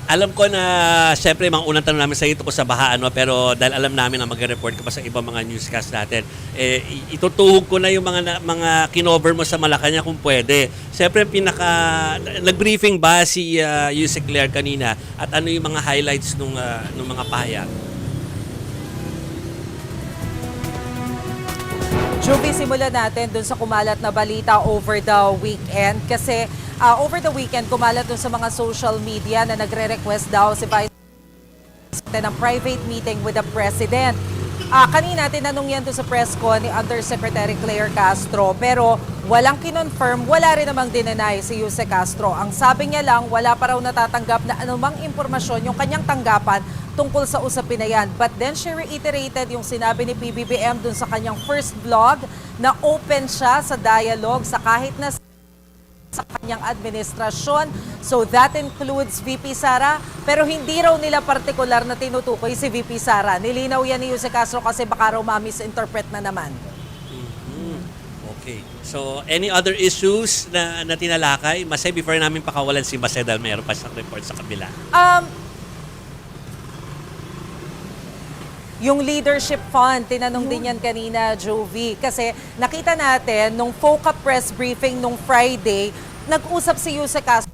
Alam ko na siyempre mga unang tanong namin sa ito ko sa baha, ano, pero dahil alam namin na magre-report ka pa sa ibang mga newscast natin, itutuhog ko na yung mga kinover mo sa Malacanang kung pwede. Siyempre, nag-briefing ba si Yusek Claire kanina at ano yung mga highlights nung mga pahayag? Jovi, simulan natin dun sa kumalat na balita over the weekend kasi over the weekend kumalat dun sa mga social media na nagre-request daw si Vice President ng private meeting with the President. Kanina tinanong yan dun sa press con ni Undersecretary Claire Castro pero walang kinonfirm, wala rin namang dinenay si Yusek Castro. Ang sabi niya lang, wala pa raw natatanggap na anumang impormasyon yung kanyang tanggapan tungkol sa usapin na yan. But then she reiterated yung sinabi ni PBBM dun sa kanyang first vlog na open siya sa dialogue sa kahit na sa kanyang administrasyon. So that includes VP Sara, pero hindi raw nila partikular na tinutukoy si VP Sara. Nilinaw yan ni Yusek Castro kasi baka raw ma-misinterpret na naman. Okay. So, any other issues na tinalakay? Before namin pakawalan si Masay dahil mayroon pa siyang report sa kabila. Yung leadership fund, tinanong din yan kanina, Jovi. Kasi nakita natin, nung FOCA press briefing nung Friday, nag-usap si Yusek Castro.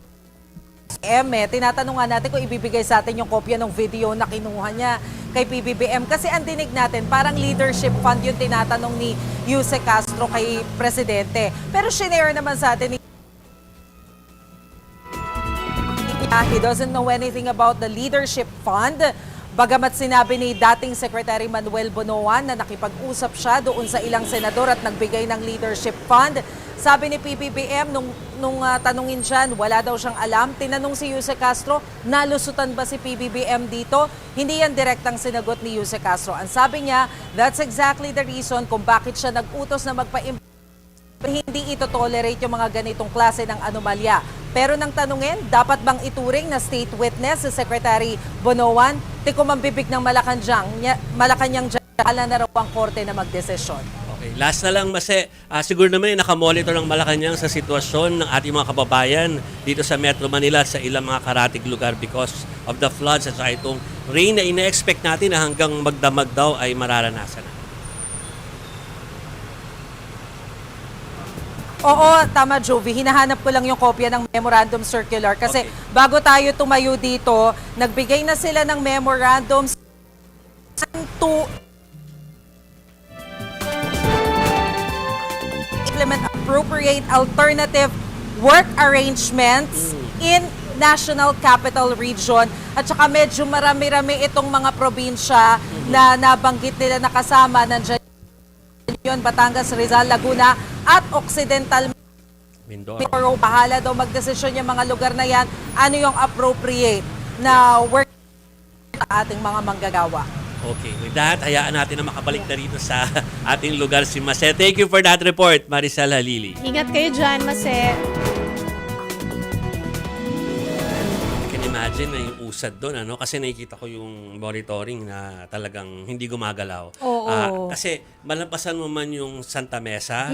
Tinatanong nga natin kung ibibigay sa atin yung kopya ng video na kinuha niya kay PBBM. Kasi ang dinig natin, parang leadership fund yung tinatanong ni Yusek Castro kay Presidente. Pero shinare naman sa atin he doesn't know anything about the leadership fund. Bagamat sinabi ni dating Secretary Manuel Bonoan na nakipag-usap siya doon sa ilang senador at nagbigay ng leadership fund. Sabi ni PBBM, nung tanungin dyan, wala daw siyang alam. Tinanong si Yusek Castro, nalusutan ba si PBBM dito? Hindi yan direktang sinagot ni Yusek Castro. Ang sabi niya, that's exactly the reason kung bakit siya nag-utos na hindi ito tolerate yung mga ganitong klase ng anomalya. Pero nang tanungin, dapat bang ituring na state witness si Secretary Bonoan? Tikom ang bibig ng Malacanang ala na raw ang korte na magdesisyon. Okay, last na lang, siguro naman nakamonitor ng Malacanang sa sitwasyon ng ating mga kababayan dito sa Metro Manila sa ilang mga karatig lugar because of the floods at saka itong rain na ina-expect natin na hanggang magdamag daw ay mararanasan na. Oo, tama Jovi. Hinahanap ko lang yung kopya ng memorandum circular kasi bago tayo tumayo dito, nagbigay na sila ng memorandum to implement appropriate alternative work arrangements in National Capital Region. At saka medyo marami-rami itong mga probinsya na nabanggit nila nakasama. Nandiyan yun, Batangas, Rizal, Laguna at Occidental Mindoro. Bahala daw magdesisyon yung mga lugar na yan. Ano yung appropriate na work sa ating mga manggagawa. Okay, with that, hayaan natin na makabalik na rito sa ating lugar si Mase. Thank you for that report, Maricel Halili. Ingat kayo dyan, Mase. Imagine na yung usad doon, ano? Kasi nakikita ko yung monitoring na talagang hindi gumagalaw. Oo. Kasi malampasan mo man yung Santa Mesa,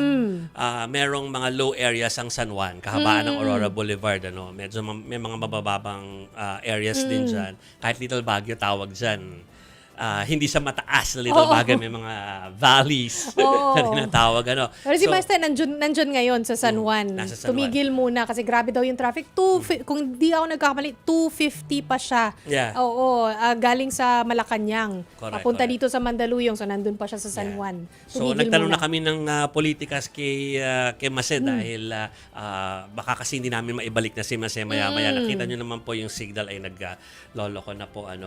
merong mga low areas ang San Juan, kahabaan ng Aurora Boulevard. Ano? Medyo may mga mabababang areas din dyan. Kahit Little Baguio tawag dyan. Hindi sa mataas na Little Baguio, may mga valleys na tinatawag. Ano. Pero si Master, nandyan ngayon sa San Juan. Nasa San Juan. Tumigil muna kasi grabe daw yung traffic. Kung di ako nagkakamali, 250 pa siya. Yeah. Oo, galing sa Malacanang. Correct, Papunta correct. dito sa Mandaluyong. So, nandun pa siya sa San Juan. So, nagtanong na kami ng politikas kay Mase dahil baka kasi hindi namin maibalik na si Mase maya-maya. Nakita nyo naman po yung signal ay nagloloko na po. Ano.